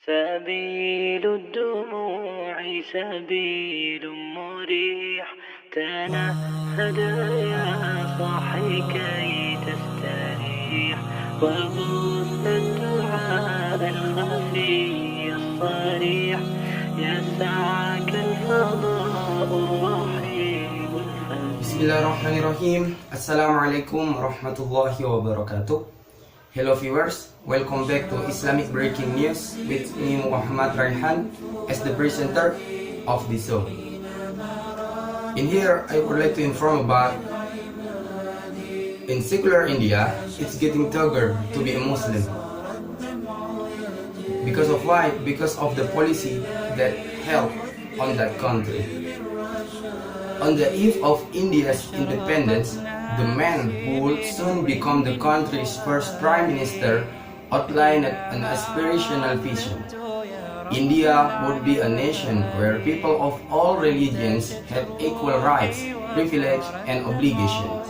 سبيل الدموع سبيل مريح تنهد يا صاحي كي تستريح وبث الدعاء الخفي الصريح يسعك الفضاء الرحيم الفسيح. Bismillahirrahmanirrahim. Assalamualaikum warahmatullahi wabarakatuh. Hello viewers, welcome back to Islamic Breaking News with me Mohammad Raihan as the presenter of this show. In here, I would like to inform about in secular India, it's getting tougher to be a Muslim. Because of why? Because of the policy that held on that country. On the eve of India's independence, the man who would soon become the country's first prime minister outlined an aspirational vision. India would be a nation where people of all religions had equal rights, privilege, and obligations.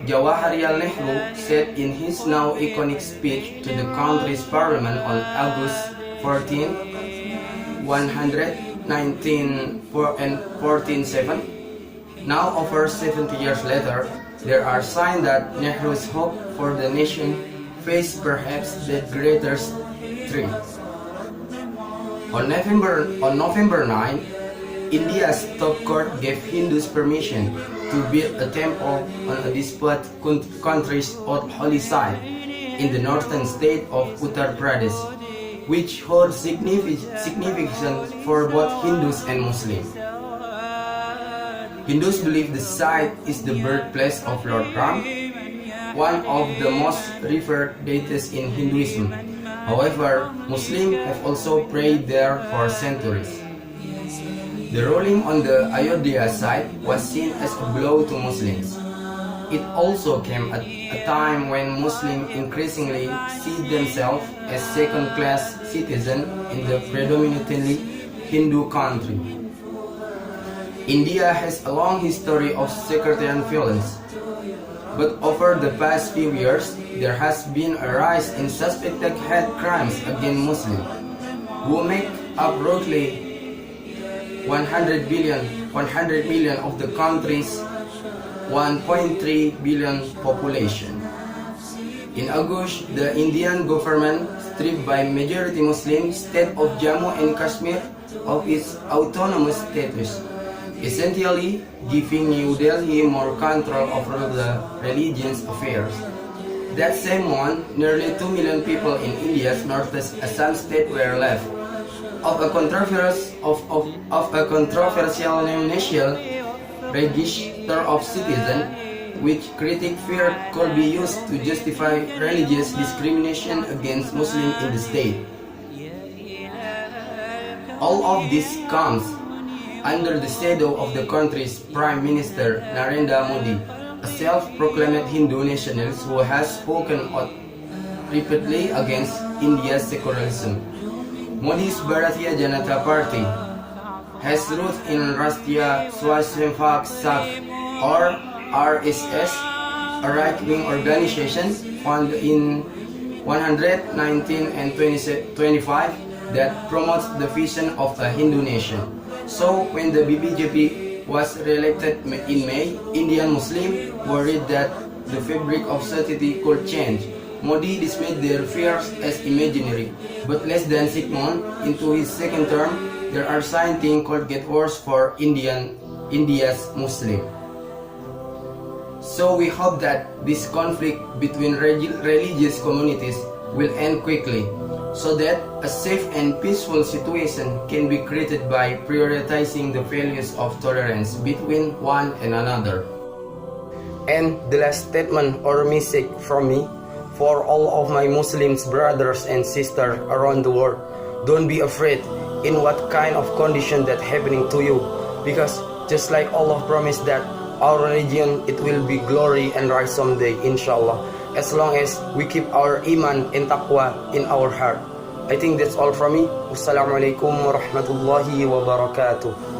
Jawaharlal Nehru said in his now iconic speech to the country's parliament on August 14, 1447. Now, over 70 years later, there are signs that Nehru's hope for the nation faced perhaps the greatest threat. On November 9, India's top court gave Hindus permission to build a temple on a disputed country's holy site in the northern state of Uttar Pradesh, which holds significance for both Hindus and Muslims. Hindus believe the site is the birthplace of Lord Ram, one of the most revered deities in Hinduism. However, Muslims have also prayed there for centuries. The ruling on the Ayodhya site was seen as a blow to Muslims. It also came at a time when Muslims increasingly see themselves as second-class citizens in the predominantly Hindu country. India has a long history of sectarian violence, but over the past few years, there has been a rise in suspected hate crimes against Muslims, who make up roughly 100 million of the country's 1.3 billion population. In August, the Indian government stripped by majority Muslim state of Jammu and Kashmir of its autonomous status, essentially giving New Delhi more control over the religion's affairs. That same month, nearly 2 million people in India's northeast Assam state were left of a controversial national register of citizens, which critics feared could be used to justify religious discrimination against Muslims in the state. All of this comes under the shadow of the country's Prime Minister Narendra Modi, a self-proclaimed Hindu nationalist who has spoken out repeatedly against India's secularism. Modi's Bharatiya Janata Party has roots in Rashtriya Swayamsevak Sangh or RSS, a right-wing organization founded in 119 and 25 that promotes the vision of a Hindu nation. So, when the BJP was re-elected in May, Indian Muslims worried that the fabric of society could change. Modi dismissed their fears as imaginary, but less than 6 months into his second term, there are signs things could get worse for India's Muslims. So we hope that this conflict between religious communities will end quickly, so that a safe and peaceful situation can be created by prioritizing the values of tolerance between one and another. And the last statement or message from me for all of my Muslim brothers and sisters around the world: don't be afraid in what kind of condition that happening to you, because just like Allah promised that our religion, it will be glory and rise someday, inshallah, as long as we keep our iman and taqwa in our heart. I think that's all from me. Wassalamualaikum warahmatullahi wabarakatuh.